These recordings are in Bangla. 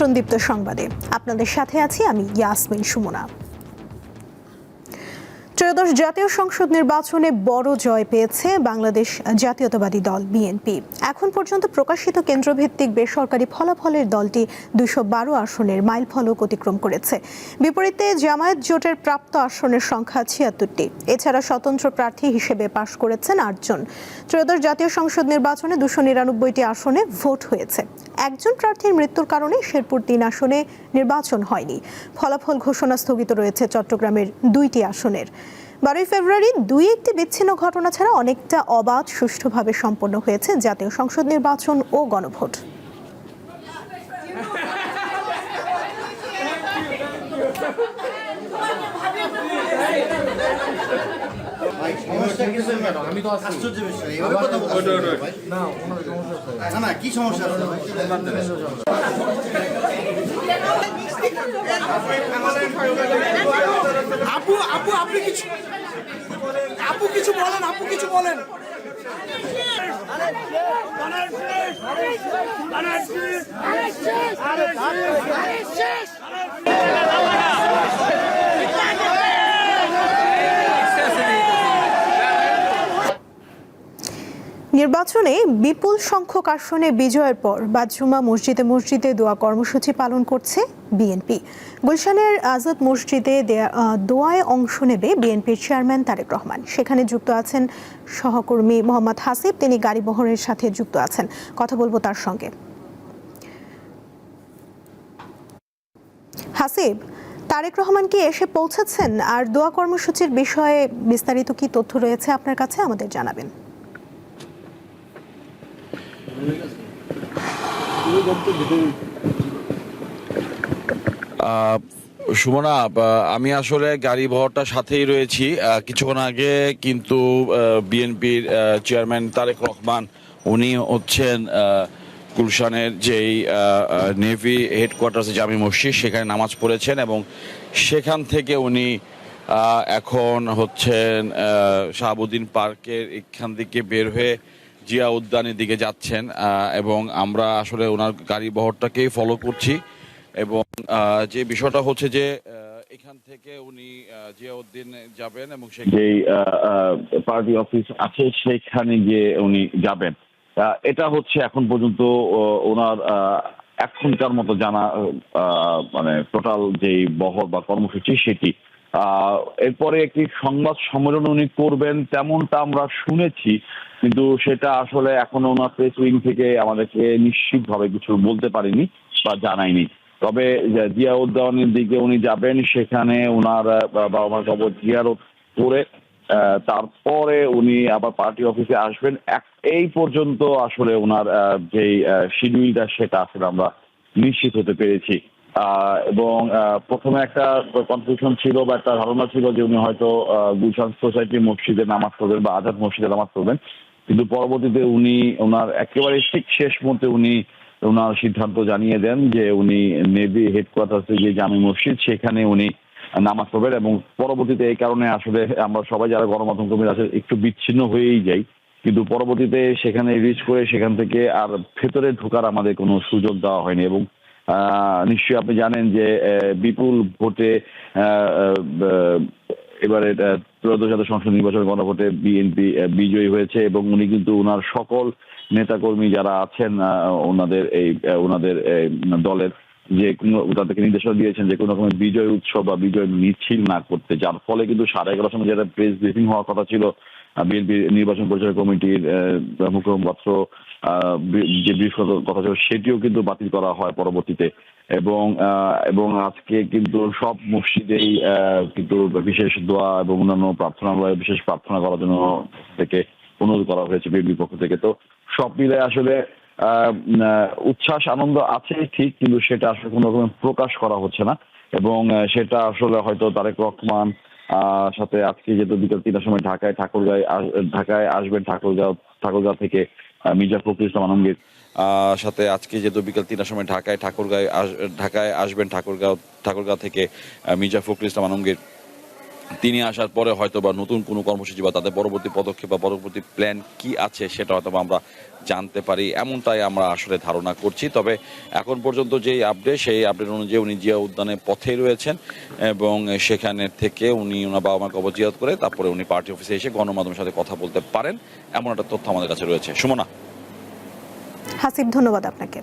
আমন্ত্রণ দীপ্ত সংবাদে আপনাদের সাথে আছি আমি ইয়াসমিন সুমনা। ত্রয়োদশ জাতীয় সংসদ নির্বাচনে বড় জয় পেয়েছে বাংলাদেশ জাতীয়তাবাদী দল বিএনপি। এখন পর্যন্ত প্রকাশিত কেন্দ্রভিত্তিক বেসরকারি ফলাফলের দলটি ২১২ আসনের মাইলফলক অতিক্রম করেছে। বিপরীতে জামায়াত জোটের প্রাপ্ত আসনের সংখ্যা ৭৬টি। এছাড়া স্বতন্ত্র প্রার্থী হিসেবে পাশ করেছেন ৮ জন। ত্রয়োদশ জাতীয় সংসদ নির্বাচনে ২৯৯টি আসনে ভোট হয়েছে। একজন প্রার্থীর মৃত্যুর কারণে শেরপুর ৩ আসনে নির্বাচন হয়নি। ফলাফল ঘোষণা স্থগিত রয়েছে চট্টগ্রামের ২টি আসনের। ১২ ফেব্রুয়ারি একটি বিচ্ছিন্ন ঘটনা ছাড়া অনেকটা অবাধ সুষ্ঠুভাবে সম্পন্ন হয়েছে জাতীয় সংসদ নির্বাচন ও গণভোট। আপু কিছু বলেন। নির্বাচনে বিপুল সংখ্যক আসনে বিজয়ের পর বাদজুমা মসজিদে দোয়া কর্মসূচি পালন করছে বিএনপি। গুলশানের আজাদ মসজিদে দোয়ায় অংশ নেবে বিএনপির চেয়ারম্যান তারেক রহমান। সেখানে যুক্ত আছেন সহকর্মী মোহাম্মদ হাসিব, তিনি গাড়ি বহরের সাথে যুক্ত আছেন। কথা বলবো তার সঙ্গে। হাসিব, তারেক রহমান কি এসে পৌঁছেছেন? আর দোয়া কর্মসূচির বিষয়ে বিস্তারিত কি তথ্য রয়েছে আপনার কাছে, আমাদের জানাবেন। সুমনা, আমি আসলে গাড়ি বহরটার সাথেই রয়েছি। কিছুক্ষণ আগে কিন্তু বিএনপির চেয়ারম্যান তারেক রহমান উনি হচ্ছেন গুলশানের যেই নেভি হেডকোয়ার্টার্সে জামি মসজিদ, সেখানে নামাজ পড়েছেন এবং সেখান থেকে উনি এখন হচ্ছেন শাহাবুদ্দিন পার্কের এখান থেকে বের হয়ে জিয়া উদ্যানের দিকে যাচ্ছেন এবং আমরা আসলে ওনার গাড়ি বহরটাকেই ফলো করছি। এবং যে বিষয়টা হচ্ছে যে এখান থেকে উনি জিয়া উদ্দিন যাবেন এবং যেই পার্টি অফিস আছে সেখানে গিয়ে উনি যাবেন। এটা হচ্ছে এখন পর্যন্ত ওনার এখনকার মতো জানা মানে টোটাল যেই বহর বা কর্মসূচি সেটি। এরপরে একটি সংবাদ সম্মেলন উনি করবেন তেমনটা আমরা শুনেছি, কিন্তু সেটা আসলে এখনো ওনার প্রেস উইং থেকে আমাদেরকে নিশ্চিতভাবে কিছু বলতে পারেনি বা জানায়নি। তবে জিয়া উদ্যানের দিকে উনি যাবেন, সেখানে ওনার বাবা মার কবর জিয়ারত করে তারপরে উনি আবার পার্টি অফিসে আসবেন। এই পর্যন্ত আসলে ওনার যেই শিডিউলটা সেটা আসলে আমরা নিশ্চিত হতে পেরেছি। এবং প্রথমে একটা কনফিউশন ছিল বা একটা ধারণা ছিল যে উনি হয়তো গুলশান সোসাইটি মসজিদে নামাজ পড়বেন বা আজাদ মসজিদে নামাজ পড়বেন, কিন্তু পরবর্তীতে উনি ওনার একেবারে ঠিক শেষ মুহূর্তে উনি ওনার সিদ্ধান্ত জানিয়ে দেন যে উনি নেভি হেডকোয়ার্টার্সে যে জামি মসজিদ সেখানে উনি নামাজ পড়বেন। এবং পরবর্তীতে এই কারণে আসলে আমরা সবাই যারা গণমাধ্যম কর্মীরা আছে একটু বিচ্ছিন্ন হয়েই যাই, কিন্তু পরবর্তীতে সেখানে রিচ করে সেখান থেকে আর ভেতরে ঢোকার আমাদের কোনো সুযোগ দেওয়া হয়নি। এবং নিশ্চয়ই আপনি জানেন যে বিপুল ভোটে এবারে ত্রয়োদশ জাতীয় সংসদ নির্বাচন গণভোটে বিএনপি বিজয়ী হয়েছে এবং উনি কিন্তু ওনার সকল নেতাকর্মী যারা আছেন ওনাদের দলের যে কোনো তাদেরকে নির্দেশনা দিয়েছেন যে কোনো রকমের বিজয় উৎসব বা বিজয় মিছিল না করতে, যার ফলে কিন্তু 11:30 সময় যেটা প্রেস ব্রিফিং হওয়ার কথা ছিল বিএনপি নির্বাচন পরিচালনা কমিটির মুখপাত্র যে ব্রিফ কথা ছিল সেটিও কিন্তু বাতিল করা হয় পরবর্তীতে। এবং আজকে কিন্তু সব মসজিদেই কিন্তু বিশেষ দোয়া এবং অন্যান্য প্রার্থনালয়ে বিশেষ প্রার্থনা করার জন্য থেকে অনুরোধ করা হয়েছে বিএনপির পক্ষ থেকে। তো সব মিলে আসলে উচ্ছ্বাস আনন্দ আছে ঠিক, কিন্তু সেটা আসলে কোনো রকমের প্রকাশ করা হচ্ছে না। এবং সেটা আসলে হয়তো তারেক রহমান সাথে আজকে যেহেতু বিকেল 3টার সময় ঢাকায় আসবেন, ঠাকুরগাঁও থেকে মির্জা ফখরুল ইসলাম আলমগীর সাথে আজকে যেহেতু বিকেল 3টার সময় ঢাকায় আসবেন ঠাকুরগাঁও থেকে মির্জা ফখরুল ইসলাম আলমগীর তিনি আসার পরে হয়তো বা নতুন কোনো কর্মসূচি বা তাদের পরবর্তী পদক্ষেপ বা পরবর্তী প্ল্যান কি আছে সেটা হয়তো আমরা জানতে পারি, এমনটাই আমরা আসলে ধারণা করছি। তবে এখন পর্যন্ত যেই আপডেট, সেই আপডেট অনুযায়ী উনি জিয়া উদ্যানের পথেই রয়েছেন এবং সেখানে থেকে উনি ওনার বাবা মাকে অবজিয়াত করে তারপরে উনি পার্টি অফিসে এসে গণমাধ্যমের সাথে কথা বলতে পারেন, এমন একটা তথ্য আমাদের কাছে রয়েছে। সুমনা। হাসিব, ধন্যবাদ আপনাকে।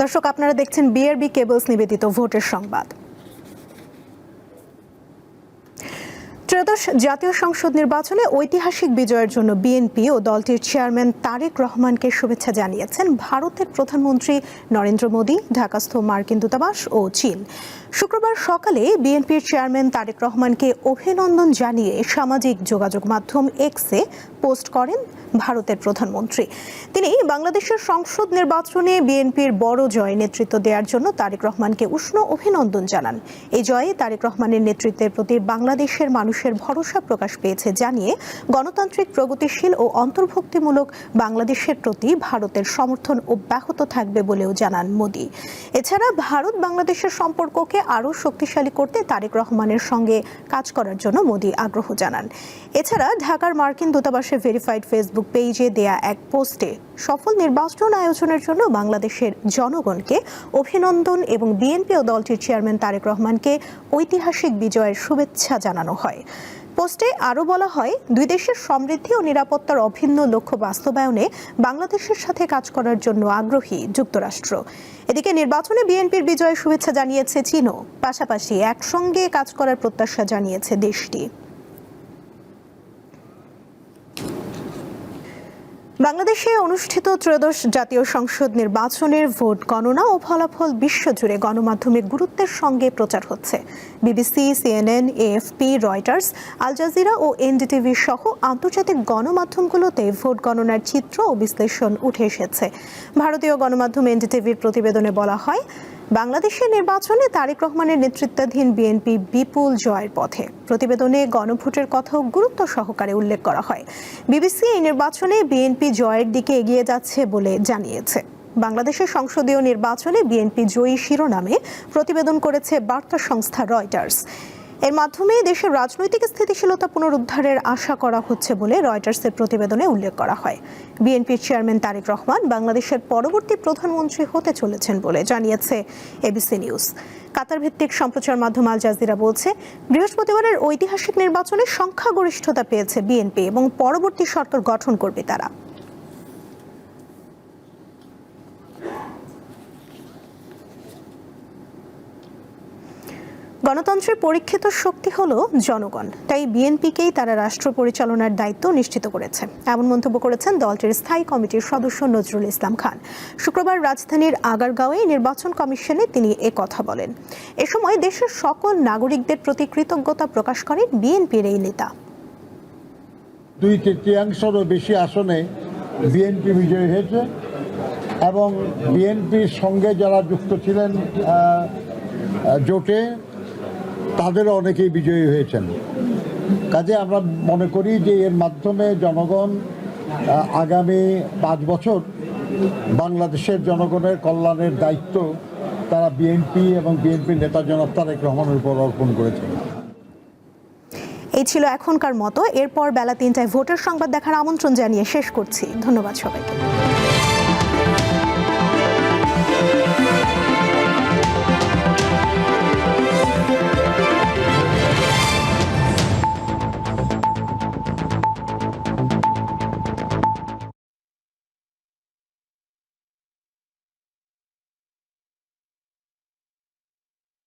দর্শক, আপনারা দেখছেন বিআরবি কেবলস নিবেদিত ভোটের সংবাদ। ত্রয়োদশ জাতীয় সংসদ নির্বাচনে ঐতিহাসিক বিজয়ের জন্য বিএনপি ও দলটির চেয়ারম্যান তারেক রহমানকে শুভেচ্ছা জানিয়েছেন ভারতের প্রধানমন্ত্রী নরেন্দ্র মোদী, ঢাকাস্থ মার্কিন দূতাবাস ও চীন। শুক্রবার সকালে বিএনপির চেয়ারম্যান তারেক রহমানকে অভিনন্দন জানিয়ে সামাজিক যোগাযোগ মাধ্যম এক্সে পোস্ট করেন ভারতের প্রধানমন্ত্রী। তিনি বাংলাদেশের সংসদ নির্বাচনে বিএনপির বড় জয়ে নেতৃত্ব দেওয়ার জন্য তারেক রহমানকে উষ্ণ অভিনন্দন জানান। এই জয়ে তারেক রহমানের নেতৃত্বের প্রতি বাংলাদেশের মানুষের ভরসা প্রকাশ পেয়েছে জানিয়ে গণতান্ত্রিক, প্রগতিশীল ও অন্তর্ভুক্তিমূলক বাংলাদেশের প্রতি ভারতের সমর্থন অব্যাহত থাকবে বলেও জানান মোদী। এছাড়া ভারত বাংলাদেশের সম্পর্ককে আরও শক্তিশালী করতে তারেক রহমানের সঙ্গে কাজ করার জন্য মোদী আগ্রহ জানান। এছাড়া ঢাকার মার্কিন দূতাবাসের ভেরিফাইড ফেসবুক পেজে দেয়া এক পোস্টে সফল নির্বাচন আয়োজনের জন্য বাংলাদেশের জনগণকে অভিনন্দন এবং বিএনপি ও দলটির চেয়ারম্যান তারেক রহমানকে ঐতিহাসিক বিজয়ের শুভেচ্ছা জানানো হয়। পোস্টে আরও বলা হয়, দুই দেশের সমৃদ্ধি ও নিরাপত্তার অভিন্ন লক্ষ্য বাস্তবায়নে বাংলাদেশের সাথে কাজ করার জন্য আগ্রহী যুক্তরাষ্ট্র। এদিকে নির্বাচনে বিএনপির বিজয়ের শুভেচ্ছা জানিয়েছে চীনও, পাশাপাশি একসঙ্গে কাজ করার প্রত্যাশা জানিয়েছে দেশটি। বাংলাদেশে অনুষ্ঠিত ত্রয়োদশ জাতীয় সংসদ নির্বাচনের ভোট গণনা ও ফলাফল বিশ্বজুড়ে গণমাধ্যমে গুরুত্বের সঙ্গে প্রচার হচ্ছে। BBC, CNN, AFP, Reuters, Al Jazeera ও এনডিটিভি সহ আন্তর্জাতিক গণমাধ্যমগুলোতে ভোট গণনার চিত্র ও বিশ্লেষণ উঠে এসেছে। ভারতীয় গণমাধ্যম এনডিটিভির প্রতিবেদনে বলা হয়, বাংলাদেশের নির্বাচনে তারেক রহমানের নেতৃত্বাধীন বিএনপি বিপুল জয়ের পথে। প্রতিবেদনে গণভোটের কথাও গুরুত্ব সহকারে উল্লেখ করা হয়। বিবিসি এই নির্বাচনে বিএনপি জয়ের দিকে এগিয়ে যাচ্ছে বলে জানিয়েছে। বাংলাদেশের সংসদীয় নির্বাচনে বিএনপি জয়ী শিরোনামে প্রতিবেদন করেছে বার্তা সংস্থা রয়টার্স। এর মাধ্যমে দেশের রাজনৈতিক স্থিতিশীলতা পুনরুদ্ধারের আশা করা হচ্ছে বলে রয়টার্সের প্রতিবেদনে উল্লেখ করা হয়। বিএনপির চেয়ারম্যান তারেক রহমান বাংলাদেশের পরবর্তী প্রধানমন্ত্রী হতে চলেছেন বলে জানিয়েছে এবিসি নিউজ। কাতার ভিত্তিক সম্প্রচার মাধ্যম আল জাজিরা বলছে, বৃহস্পতিবারের ঐতিহাসিক নির্বাচনে সংখ্যাগরিষ্ঠতা পেয়েছে বিএনপি এবং পরবর্তী সরকার গঠন করবে তারা। গণতন্ত্রের পরীক্ষিত শক্তি হলো জনগণ, তাই বিএনপিকেই তারা রাষ্ট্র পরিচালনার দায়িত্ব নিশ্চিত করেছে, এমন মন্তব্য করেছেন দলটির স্থায়ী কমিটির সদস্য নজরুল ইসলাম খান। শুক্রবার রাজধানীর আগারগাঁওয়ে নির্বাচন কমিশনে তিনি কথা বলেন। এ সময় দেশের সকল নাগরিকদের প্রতি কৃতজ্ঞতা প্রকাশ করেন বিএনপির এই নেতা। 2/3 বেশি আসনে বিএনপি বিজয়ী হয়েছে এবং বিএনপির সঙ্গে যারা যুক্ত ছিলেন জোটে তাদেরও অনেকেই বিজয়ী হয়েছেন। কাজে আমরা মনে করি যে এর মাধ্যমে জনগণ আগামী 5 বছর বাংলাদেশের জনগণের কল্যাণের দায়িত্ব তারা বিএনপি এবং বিএনপির নেতা জনাব তারেক রহমানের উপর অর্পণ করেছেন। এই ছিল এখনকার মতো। এরপর বেলা 3টায় ভোটের সংবাদ দেখার আমন্ত্রণ জানিয়ে শেষ করছি। ধন্যবাদ সবাইকে।